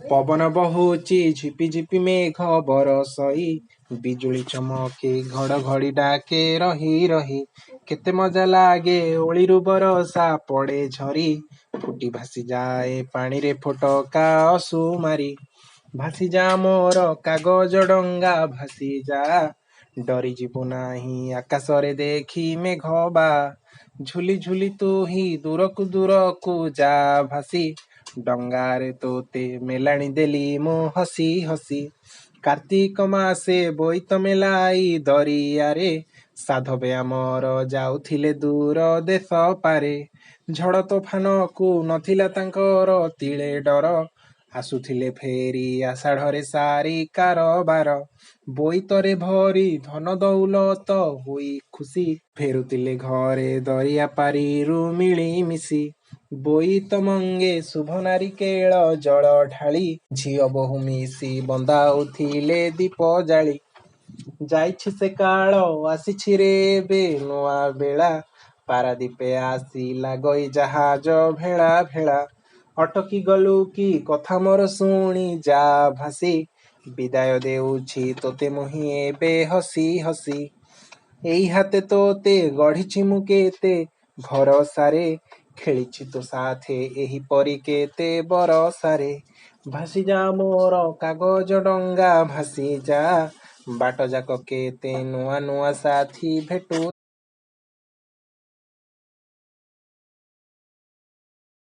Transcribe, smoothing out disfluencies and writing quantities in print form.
पवन बहुची झिपि झिपि मेघ बरसई बिजुली चमके घड़घड़ी डाके रही रही केते मजा लागे ओळीरू बरसा पड़े झरी फुटी भासी जाए पानी रे फोटका असु मारी भासी जा मोर कागज डंगा भासी जा डरी जीवु नाही आकाशरे देखी मेघ बा झुली झुली तू ही दूरकू जा भासी डंगारे तोते मेलाणी देली मो हसी हसी कार्तिक मासे बोईत मेलाई दरियारे साधवे आमर जाउथिले दूर देश पारे झड़ तोफानकू नथिला तांकर तिळे डर आसुथिले फेरी आषाढ़रे सारी कारबार बोईतरे भरी धन दौलत होई खुशी फेरुतिले घरे दरिया पारिरू मिली मिसी बोईत मंगे शुभ नारिकेल जल ढाली झियो बहु मिसी बंदाउथिले दीप जाली जाइछि से काल आसिछि रे बे नुआ बेला पारादीपे आसिला गई जहाज भेड़ा भेड़ा अटकी गलु कि कथा मोर शुणी जा भासी विदाय देउछि तोते मुहि एबे हसी हसी एई हाते तोते गढ़िछि मु केते भरसारे खेलिछि तो साथे एही परी केते बरसारे भासी जा मोर कागज डंगा भासी जा बाट जाक केते नुआ नुआ साथी भेटु